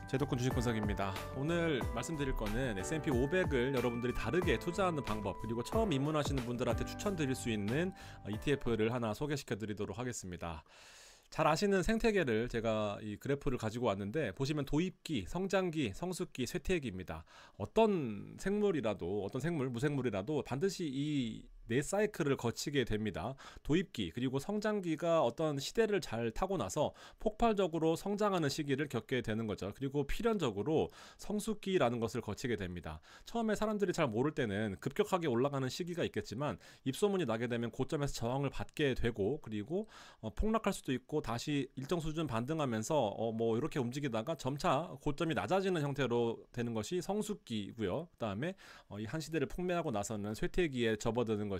제도권 주식 분석입니다. 오늘 말씀드릴 거는 S&P 500을 여러분들이 다르게 투자하는 방법, 그리고 처음 입문하시는 분들한테 추천드릴 수 있는 ETF를 하나 소개시켜 드리도록 하겠습니다. 잘 아시는 생태계를 제가 이 그래프를 가지고 왔는데, 보시면 도입기, 성장기, 성숙기, 쇠퇴기입니다. 어떤 생물이라도, 어떤 생물, 무생물이라도 반드시 이 네 사이클을 거치게 됩니다. 도입기 그리고 성장기가 어떤 시대를 잘 타고 나서 폭발적으로 성장하는 시기를 겪게 되는 거죠. 그리고 필연적으로 성숙기라는 것을 거치게 됩니다. 처음에 사람들이 잘 모를 때는 급격하게 올라가는 시기가 있겠지만, 입소문이 나게 되면 고점에서 저항을 받게 되고, 그리고 폭락할 수도 있고 다시 일정 수준 반등하면서 뭐 이렇게 움직이다가 점차 고점이 낮아지는 형태로 되는 것이 성숙기고요. 그 다음에 이 한 시대를 풍미하고 나서는 쇠퇴기에 접어드는 것이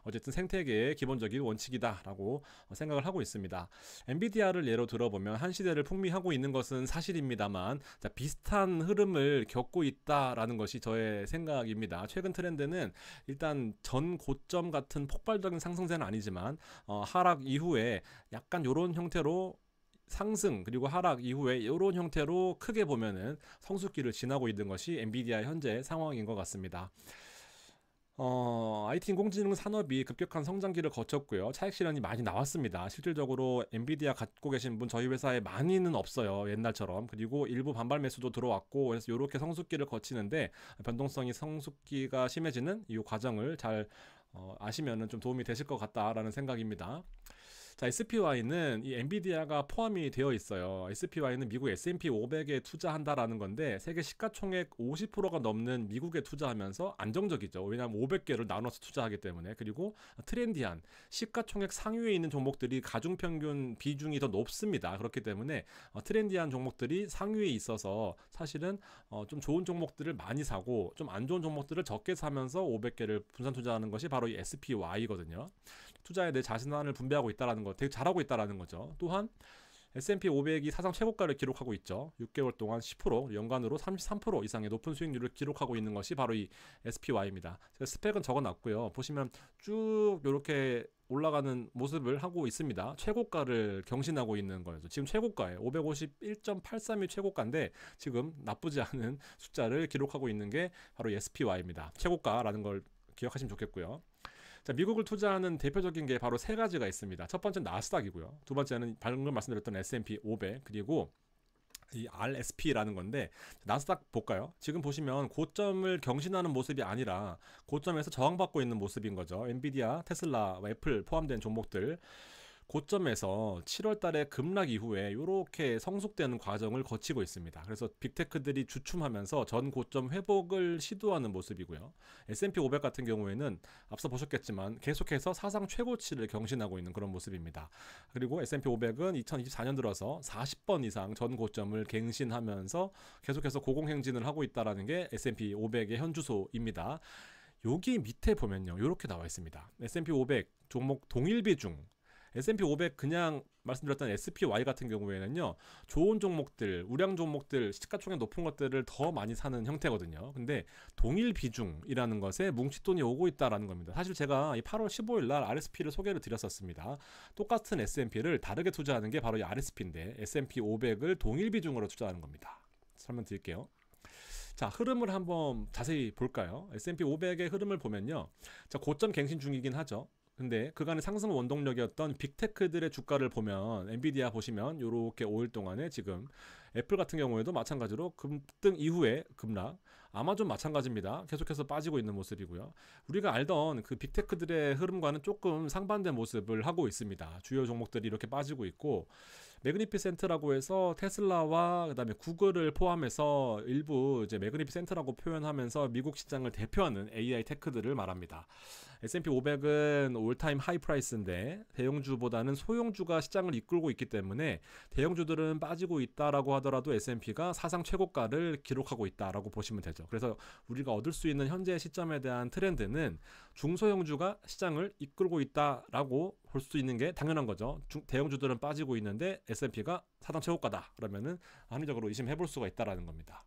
어쨌든 생태계의 기본적인 원칙이다라고 생각을 하고 있습니다. 엔비디아를 예로 들어보면 한 시대를 풍미하고 있는 것은 사실입니다만, 비슷한 흐름을 겪고 있다라는 것이 저의 생각입니다. 최근 트렌드는 일단 전 고점 같은 폭발적인 상승세는 아니지만 하락 이후에 약간 이런 형태로 상승 그리고 하락 이후에 이런 형태로 크게 보면은 성숙기를 지나고 있는 것이 엔비디아 현재 상황인 것 같습니다. IT 인공지능 산업이 급격한 성장기를 거쳤고요. 차익 실현이 많이 나왔습니다. 실질적으로 엔비디아 갖고 계신 분 저희 회사에 많이는 없어요. 옛날처럼. 그리고 일부 반발 매수도 들어왔고, 그래서 이렇게 성숙기를 거치는데 변동성이 성숙기가 심해지는 이 과정을 잘 아시면은 좀 도움이 되실 것 같다라는 생각입니다. 자, SPY는 이 엔비디아가 포함이 되어 있어요. SPY는 미국 S&P 500에 투자한다라는 건데, 세계 시가총액 50%가 넘는 미국에 투자하면서 안정적이죠. 왜냐하면 500개를 나눠서 투자하기 때문에. 그리고 트렌디한 시가총액 상위에 있는 종목들이 가중평균 비중이 더 높습니다. 그렇기 때문에 트렌디한 종목들이 상위에 있어서 사실은 좀 좋은 종목들을 많이 사고 좀 안 좋은 종목들을 적게 사면서 500개를 분산 투자하는 것이 바로 이 SPY거든요. 투자에 내 자신만을 분배하고 있다는 거, 되게 잘하고 있다는 거죠. 또한 S&P 500이 사상 최고가를 기록하고 있죠. 6개월 동안 10%, 연간으로 33% 이상의 높은 수익률을 기록하고 있는 것이 바로 이 SPY입니다. 제가 스펙은 적어놨고요. 보시면 쭉 이렇게 올라가는 모습을 하고 있습니다. 최고가를 경신하고 있는 거예요. 지금 최고가예요. 551.83이 최고가인데 지금 나쁘지 않은 숫자를 기록하고 있는 게 바로 SPY입니다. 최고가라는 걸 기억하시면 좋겠고요. 자, 미국을 투자하는 대표적인 게 바로 세 가지가 있습니다. 첫 번째는 나스닥이고요. 두 번째는 방금 말씀드렸던 S&P 500, 그리고 이 RSP라는 건데, 나스닥 볼까요? 지금 보시면 고점을 경신하는 모습이 아니라 고점에서 저항받고 있는 모습인 거죠. 엔비디아, 테슬라, 애플 포함된 종목들 고점에서 7월 달에 급락 이후에 이렇게 성숙되는 과정을 거치고 있습니다. 그래서 빅테크들이 주춤하면서 전 고점 회복을 시도하는 모습이고요. S&P 500 같은 경우에는 앞서 보셨겠지만 계속해서 사상 최고치를 경신하고 있는 그런 모습입니다. 그리고 S&P 500은 2024년 들어서 40번 이상 전 고점을 갱신하면서 계속해서 고공행진을 하고 있다는 게 S&P 500의 현주소입니다. 여기 밑에 보면요, 이렇게 나와 있습니다. S&P 500 종목 동일 비중, S&P 500 그냥 말씀드렸던 SPY 같은 경우에는요, 좋은 종목들, 우량 종목들, 시가총액 높은 것들을 더 많이 사는 형태거든요. 근데 동일 비중이라는 것에 뭉칫돈이 오고 있다는 겁니다. 사실 제가 이 8월 15일 날 RSP를 소개를 드렸었습니다. 똑같은 S&P를 다르게 투자하는 게 바로 이 RSP인데, S&P 500을 동일 비중으로 투자하는 겁니다. 설명드릴게요. 자, 흐름을 한번 자세히 볼까요? S&P 500의 흐름을 보면요, 자, 고점 갱신 중이긴 하죠. 근데 그간의 상승 원동력이었던 빅테크들의 주가를 보면, 엔비디아 보시면 요렇게 5일 동안에 지금, 애플 같은 경우에도 마찬가지로 급등 이후에 급락, 아마존 마찬가지입니다. 계속해서 빠지고 있는 모습이고요. 우리가 알던 그 빅테크들의 흐름과는 조금 상반된 모습을 하고 있습니다. 주요 종목들이 이렇게 빠지고 있고, 매그니피센트라고 해서 테슬라와 그다음에 구글을 포함해서 일부 이제 매그니피센트라고 표현하면서 미국 시장을 대표하는 AI 테크들을 말합니다. S&P 500은 올타임 하이 프라이스인데 대형주보다는 소형주가 시장을 이끌고 있기 때문에 대형주들은 빠지고 있다라고 하더라도 S&P가 사상 최고가를 기록하고 있다라고 보시면 되죠. 그래서 우리가 얻을 수 있는 현재 시점에 대한 트렌드는 중소형주가 시장을 이끌고 있다라고 볼 수 있는 게 당연한 거죠. 대형주들은 빠지고 있는데 S&P가 사상 최고가다 그러면은 합리적으로 의심해 볼 수가 있다라는 겁니다.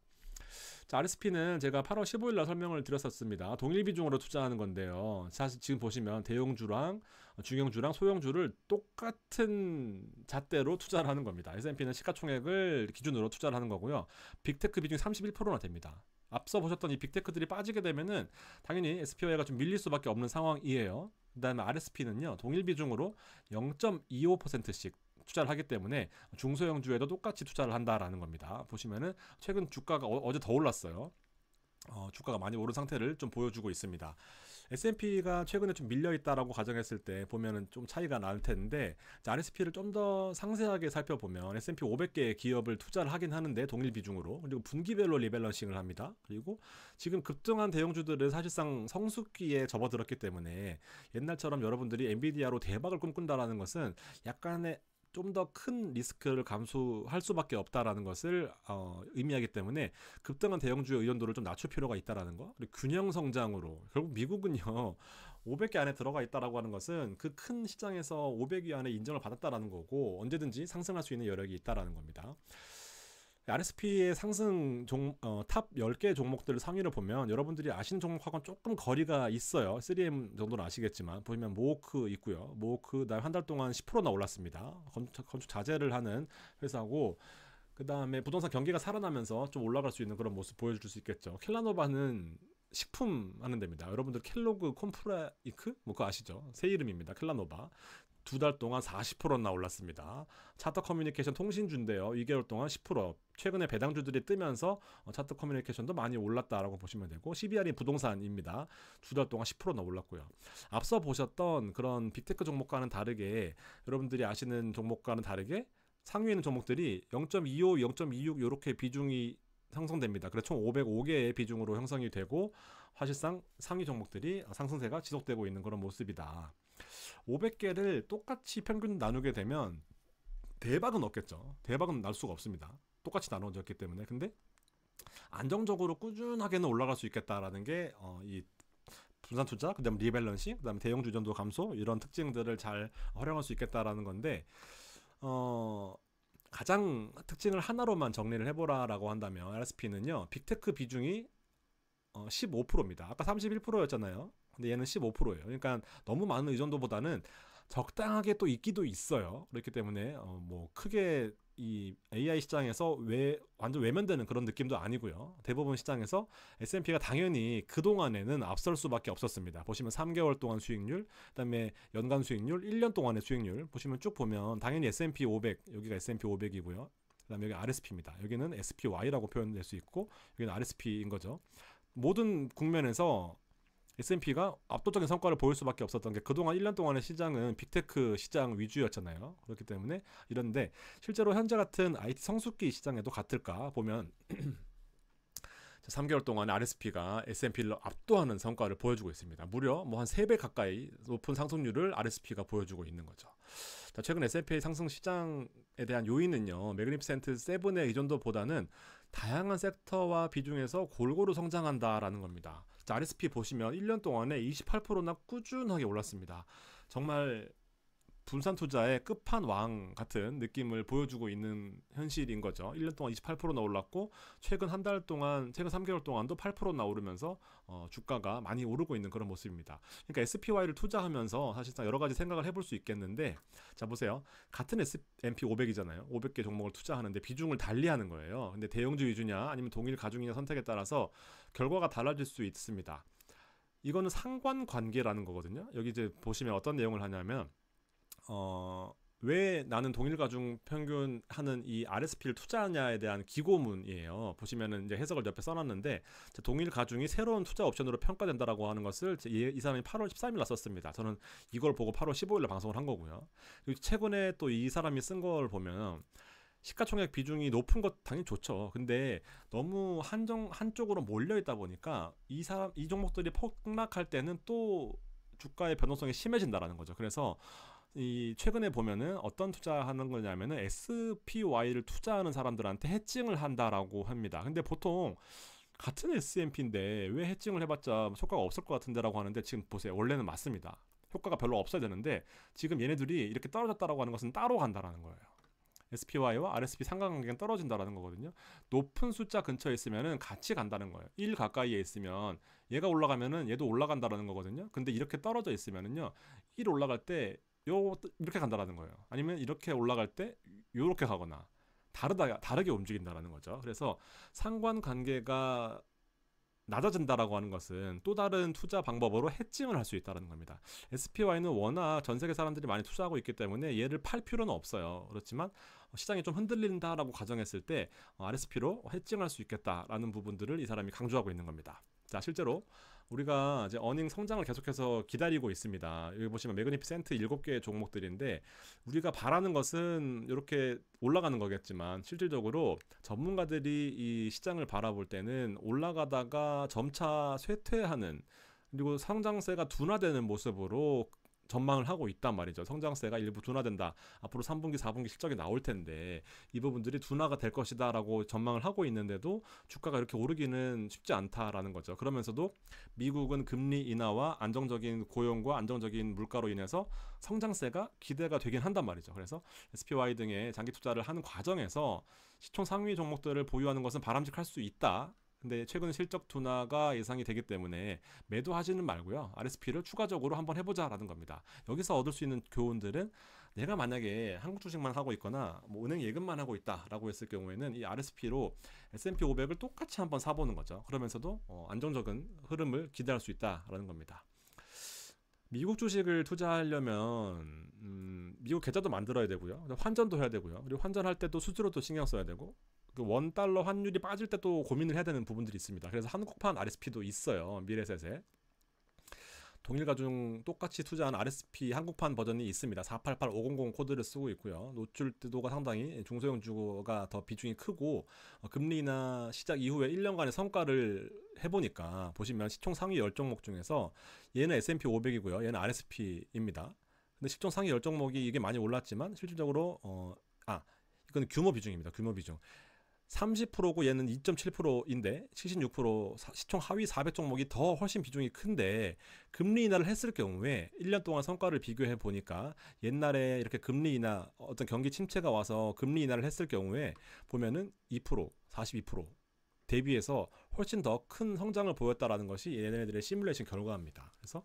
자, RSP는 제가 8월 15일 날 설명을 드렸었습니다. 동일 비중으로 투자하는 건데요. 사실 지금 보시면 대형주랑 중형주랑 소형주를 똑같은 잣대로 투자를 하는 겁니다. S&P는 시가총액을 기준으로 투자를 하는 거고요. 빅테크 비중이 31%나 됩니다. 앞서 보셨던 이 빅테크들이 빠지게 되면은 당연히 SPY가 좀 밀릴 수밖에 없는 상황이에요. 그다음에 RSP는요, 동일 비중으로 0.25%씩 투자를 하기 때문에 중소형주에도 똑같이 투자를 한다라는 겁니다. 보시면은 최근 주가가 어제 더 올랐어요. 주가가 많이 오른 상태를 좀 보여주고 있습니다. S&P가 최근에 좀 밀려있다라고 가정했을 때 보면은 좀 차이가 날 텐데, RSP를 좀 더 상세하게 살펴보면 S&P 500개의 기업을 투자를 하긴 하는데 동일 비중으로, 그리고 분기별로 리밸런싱을 합니다. 그리고 지금 급등한 대형주들은 사실상 성숙기에 접어들었기 때문에 옛날처럼 여러분들이 엔비디아로 대박을 꿈꾼다라는 것은 약간의 좀 더 큰 리스크를 감수할 수밖에 없다라는 것을 의미하기 때문에 급등한 대형주의 의존도를 좀 낮출 필요가 있다라는 거. 그리고 균형 성장으로, 결국 미국은요 500개 안에 들어가 있다라고 하는 것은 그 큰 시장에서 500위 안에 인정을 받았다라는 거고, 언제든지 상승할 수 있는 여력이 있다라는 겁니다. RSP의 상승 탑 10개 종목들 상위를 보면 여러분들이 아시는 종목하고는 조금 거리가 있어요. 3M 정도는 아시겠지만, 보시면 모호크 있고요. 모호크 그다음에 한 달 동안 10%나 올랐습니다. 건축 자재를 하는 회사고, 그 다음에 부동산 경기가 살아나면서 좀 올라갈 수 있는 그런 모습 보여줄 수 있겠죠. 켈라노바는 식품 하는 데입니다. 여러분들 켈로그 콤프라이크? 뭐 그거 아시죠? 새 이름입니다. 켈라노바. 2달 동안 40%나 올랐습니다. 차터 커뮤니케이션 통신주인데요. 2개월 동안 10%. 최근에 배당주들이 뜨면서 차터 커뮤니케이션도 많이 올랐다라고 보시면 되고, CBR이 부동산입니다. 2달 동안 10%나 올랐고요. 앞서 보셨던 그런 빅테크 종목과는 다르게, 여러분들이 아시는 종목과는 다르게 상위에 있는 종목들이 0.25, 0.26 이렇게 비중이 형성됩니다. 그래서 총 505개의 비중으로 형성이 되고, 사실상 상위 종목들이 상승세가 지속되고 있는 그런 모습이다. 500개를 똑같이 평균 나누게 되면 대박은 없겠죠. 대박은 날 수가 없습니다. 똑같이 나눠졌기 때문에. 근데 안정적으로 꾸준하게는 올라갈 수 있겠다라는 게 이 분산 투자, 그다음 리밸런싱, 그다음에 대형 주전도 감소, 이런 특징들을 잘 활용할 수 있겠다라는 건데, 가장 특징을 하나로만 정리를 해보라라고 한다면 RSP는요, 빅테크 비중이 15%입니다. 아까 31%였잖아요. 근데 얘는 15%예요. 그러니까 너무 많은 의존도보다는 적당하게 또 있기도 있어요. 그렇기 때문에 뭐 크게 이 AI 시장에서 완전 외면되는 그런 느낌도 아니고요. 대부분 시장에서 S&P가 당연히 그동안에는 앞설 수밖에 없었습니다. 보시면 3개월 동안 수익률, 그다음에 연간 수익률, 1년 동안의 수익률 보시면 쭉 보면 당연히 S&P 500, 여기가 S&P 500이고요. 그다음에 여기 RSP입니다. 여기는 SPY라고 표현될 수 있고, 여기는 RSP인 거죠. 모든 국면에서 S&P가 압도적인 성과를 보일 수밖에 없었던 게, 그동안 1년 동안의 시장은 빅테크 시장 위주였잖아요. 그렇기 때문에 이런데 실제로 현재 같은 IT 성숙기 시장에도 같을까 보면 3개월 동안 RSP가 S&P를 압도하는 성과를 보여주고 있습니다. 무려 뭐 한 3배 가까이 높은 상승률을 RSP가 보여주고 있는 거죠. 자, 최근 S&P 상승 시장에 대한 요인은요, 매그니피센트 7의 의존도보다는 다양한 섹터와 비중에서 골고루 성장한다라는 겁니다. 자, RSP 보시면 1년 동안에 28%나 꾸준하게 올랐습니다. 정말 분산 투자의 끝판왕 같은 느낌을 보여주고 있는 현실인 거죠. 1년 동안 28%나 올랐고, 최근 한 달 동안, 최근 3개월 동안도 8%나 오르면서 주가가 많이 오르고 있는 그런 모습입니다. 그러니까 SPY를 투자하면서 사실상 여러 가지 생각을 해볼 수 있겠는데, 자 보세요. 같은 S&P 500이잖아요. 500개 종목을 투자하는데 비중을 달리하는 거예요. 근데 대형주 위주냐 아니면 동일 가중이냐 선택에 따라서 결과가 달라질 수 있습니다. 이거는 상관관계라는 거거든요. 여기 이제 보시면 어떤 내용을 하냐면, 왜 나는 동일 가중 평균 하는 이 RSP를 투자하냐에 대한 기고문이에요. 보시면은 이제 해석을 옆에 써놨는데, 동일 가중이 새로운 투자 옵션으로 평가된다라고 하는 것을 이 사람이 8월 13일 날 썼습니다. 저는 이걸 보고 8월 15일 날 방송을 한 거고요. 그리고 최근에 또 이 사람이 쓴 걸 보면, 시가총액 비중이 높은 것 당연히 좋죠. 근데 너무 한쪽으로 몰려 있다 보니까 이 종목들이 폭락할 때는 또 주가의 변동성이 심해진다라는 거죠. 그래서 이 최근에 보면은 어떤 투자하는 거냐면은 SPY를 투자하는 사람들한테 해칭을 한다라고 합니다. 근데 보통 같은 S&P인데 왜 해칭을 해봤자 효과가 없을 것 같은데라고 하는데, 지금 보세요. 원래는 맞습니다. 효과가 별로 없어야 되는데 지금 얘네들이 이렇게 떨어졌다라고 하는 것은 따로 간다라는 거예요. SPY와 RSP 상관관계가 떨어진다라는 거거든요. 높은 숫자 근처에 있으면은 같이 간다는 거예요. 1 가까이에 있으면 얘가 올라가면은 얘도 올라간다라는 거거든요. 근데 이렇게 떨어져 있으면은요, 1 올라갈 때 이렇게 간다라는 거예요. 아니면 이렇게 올라갈 때 요렇게 가거나 다르게 움직인다라는 거죠. 그래서 상관관계가 낮아진다라고 하는 것은 또 다른 투자 방법으로 해칭을 할 수 있다는 겁니다. SPY는 워낙 전 세계 사람들이 많이 투자하고 있기 때문에 얘를 팔 필요는 없어요. 그렇지만 시장이 좀 흔들린다라고 가정했을 때 RSP로 해칭할 수 있겠다라는 부분들을 이 사람이 강조하고 있는 겁니다. 자, 실제로 우리가 이제 어닝 성장을 계속해서 기다리고 있습니다. 여기 보시면 매그니피센트 7개의 종목들인데, 우리가 바라는 것은 이렇게 올라가는 거겠지만 실질적으로 전문가들이 이 시장을 바라볼 때는 올라가다가 점차 쇠퇴하는, 그리고 성장세가 둔화되는 모습으로 전망을 하고 있단 말이죠. 성장세가 일부 둔화된다. 앞으로 3분기, 4분기 실적이 나올 텐데 이 부분들이 둔화가 될 것이다 라고 전망을 하고 있는데도 주가가 이렇게 오르기는 쉽지 않다라는 거죠. 그러면서도 미국은 금리 인하와 안정적인 고용과 안정적인 물가로 인해서 성장세가 기대가 되긴 한단 말이죠. 그래서 SPY 등의 장기 투자를 하는 과정에서 시총 상위 종목들을 보유하는 것은 바람직할 수 있다. 근데 최근 실적 둔화가 예상이 되기 때문에 매도하지는 말고요, RSP를 추가적으로 한번 해보자라는 겁니다. 여기서 얻을 수 있는 교훈들은, 내가 만약에 한국 주식만 하고 있거나 뭐 은행 예금만 하고 있다라고 했을 경우에는 이 RSP로 S&P 500을 똑같이 한번 사보는 거죠. 그러면서도 안정적인 흐름을 기대할 수 있다라는 겁니다. 미국 주식을 투자하려면 미국 계좌도 만들어야 되고요, 환전도 해야 되고요, 그리고 환전할 때도 수수료도 신경 써야 되고, 그 원달러 환율이 빠질 때 또 고민을 해야 되는 부분들이 있습니다. 그래서 한국판 RSP도 있어요. 미래셋에 동일가중 똑같이 투자한 RSP 한국판 버전이 있습니다. 488500 코드를 쓰고 있고요. 노출도가 상당히 중소형주가 더 비중이 크고, 금리 인하 시작 이후에 1년간의 성과를 해보니까 보시면 시총 상위 10종목 중에서 얘는 S&P 500이고요. 얘는 RSP입니다. 근데 시총 상위 10종목이 이게 많이 올랐지만 실질적으로 이건 규모 비중입니다. 규모 비중 30%고 얘는 2.7%인데 76%, 시총 하위 400종목이 더 훨씬 비중이 큰데, 금리 인하를 했을 경우에 1년 동안 성과를 비교해 보니까 옛날에 이렇게 금리 인하, 어떤 경기 침체가 와서 금리 인하를 했을 경우에 보면은 2%, 42% 대비해서 훨씬 더 큰 성장을 보였다라는 것이 얘네들의 시뮬레이션 결과입니다. 그래서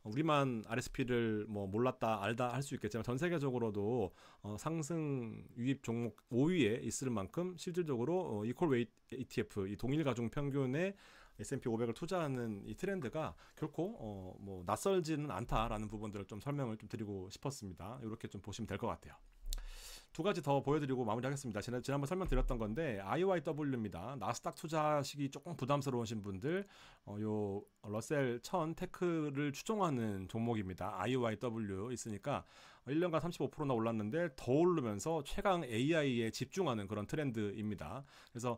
우리만 RSP를 뭐 몰랐다 알다 할 수 있겠지만 전 세계적으로도 상승 유입 종목 5위에 있을 만큼 실질적으로 이퀄 웨이트 ETF, 이 동일 가중 평균의 S&P 500을 투자하는 이 트렌드가 결코 뭐 낯설지는 않다라는 부분들을 좀 설명을 좀 드리고 싶었습니다. 이렇게 좀 보시면 될 것 같아요. 두 가지 더 보여드리고 마무리하겠습니다. 지난번 설명드렸던 건데 IYW입니다. 나스닥 투자하시기 조금 부담스러우신 분들, 요 러셀 1000 테크를 추종하는 종목입니다. IYW 있으니까 1년간 35%나 올랐는데 더 오르면서 최강 AI에 집중하는 그런 트렌드입니다. 그래서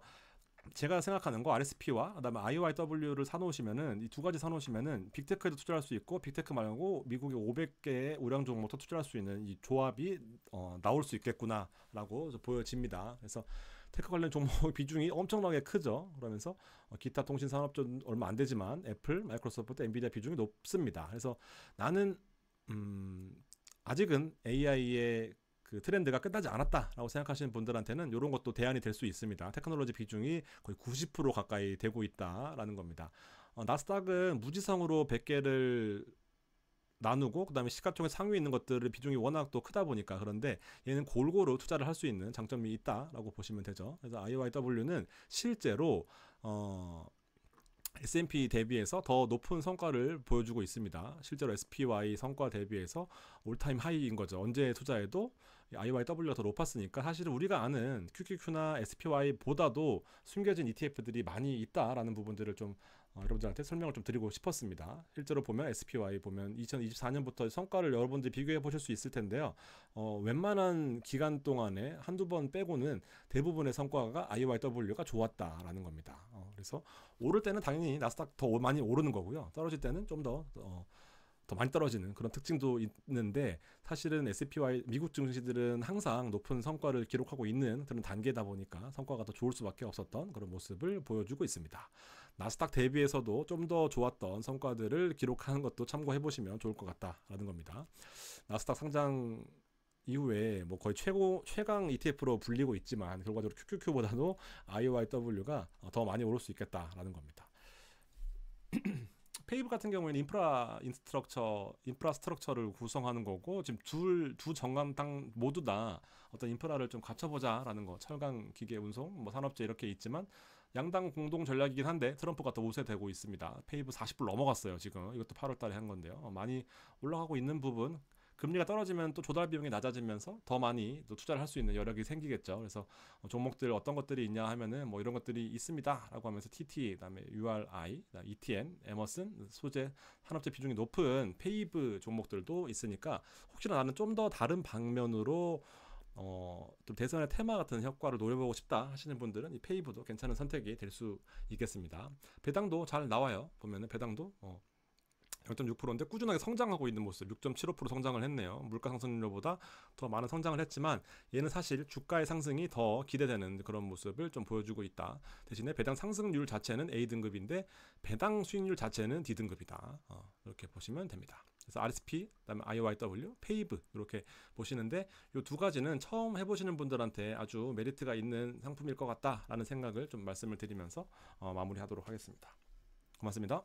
제가 생각하는 거, RSP와 그다음에 IYW를 사놓으시면은, 이 두 가지 사놓으시면은 빅테크에도 투자할 수 있고, 빅테크 말고 미국의 500개의 우량 종목도 투자할 수 있는 이 조합이 나올 수 있겠구나라고 보여집니다. 그래서 테크 관련 종목 비중이 엄청나게 크죠. 그러면서 기타 통신 산업좀 얼마 안 되지만 애플, 마이크로소프트, 엔비디아 비중이 높습니다. 그래서 나는 아직은 AI의 그 트렌드가 끝나지 않았다라고 생각하시는 분들한테는 이런 것도 대안이 될 수 있습니다. 테크놀로지 비중이 거의 90% 가까이 되고 있다라는 겁니다. 나스닥은 무지성으로 100개를 나누고 그다음에 시가총액 상위에 있는 것들의 비중이 워낙 또 크다 보니까, 그런데 얘는 골고루 투자를 할 수 있는 장점이 있다라고 보시면 되죠. 그래서 IYW는 실제로 S&P 대비해서 더 높은 성과를 보여주고 있습니다. 실제로 SPY 성과 대비해서 올타임 하이인 거죠. 언제 투자해도 IYW가 더 높았으니까 사실은 우리가 아는 QQQ나 SPY보다도 숨겨진 ETF들이 많이 있다라는 부분들을 좀 여러분들한테 설명을 좀 드리고 싶었습니다. 실제로 보면 SPY 보면 2024년부터 성과를 여러분들이 비교해 보실 수 있을 텐데요. 웬만한 기간 동안에 한두 번 빼고는 대부분의 성과가 IYW가 좋았다라는 겁니다. 그래서 오를 때는 당연히 나스닥 더 많이 오르는 거고요. 떨어질 때는 좀 더 많이 떨어지는 그런 특징도 있는데, 사실은 S&P와 미국 증시들은 항상 높은 성과를 기록하고 있는 그런 단계다 보니까 성과가 더 좋을 수밖에 없었던 그런 모습을 보여주고 있습니다. 나스닥 대비해서도 좀 더 좋았던 성과들을 기록하는 것도 참고해 보시면 좋을 것 같다라는 겁니다. 나스닥 상장 이후에 뭐 거의 최강 ETF로 불리고 있지만 결과적으로 QQQ보다도 IOIW가 더 많이 오를 수 있겠다라는 겁니다. 페이브 같은 경우에는 인프라스트럭처를 구성하는 거고, 지금 두 정강당 모두 다 어떤 인프라를 좀 갖춰보자라는 거, 철강, 기계, 운송, 뭐 산업재 이렇게 있지만 양당 공동 전략이긴 한데 트럼프가 더 우세되고 있습니다. 페이브 40불 넘어갔어요 지금. 이것도 8월달에 한 건데요. 많이 올라가고 있는 부분. 금리가 떨어지면 또 조달 비용이 낮아지면서 더 많이 또 투자를 할 수 있는 여력이 생기겠죠. 그래서 종목들 어떤 것들이 있냐 하면은 뭐 이런 것들이 있습니다라고 하면서 TT, 그다음에 URI, 그다음에 ETN, 에머슨, 소재, 산업재 비중이 높은 페이브 종목들도 있으니까 혹시나 나는 좀 더 다른 방면으로 좀 대선의 테마 같은 효과를 노려보고 싶다 하시는 분들은 이 페이브도 괜찮은 선택이 될 수 있겠습니다. 배당도 잘 나와요. 보면은 배당도 0.6%인데 꾸준하게 성장하고 있는 모습, 6.75% 성장을 했네요. 물가 상승률보다 더 많은 성장을 했지만 얘는 사실 주가의 상승이 더 기대되는 그런 모습을 좀 보여주고 있다. 대신에 배당 상승률 자체는 A등급인데 배당 수익률 자체는 D등급이다. 이렇게 보시면 됩니다. 그래서 RSP, 그다음에 IOIW, 페이브 이렇게 보시는데 이 두 가지는 처음 해보시는 분들한테 아주 메리트가 있는 상품일 것 같다라는 생각을 좀 말씀을 드리면서 마무리하도록 하겠습니다. 고맙습니다.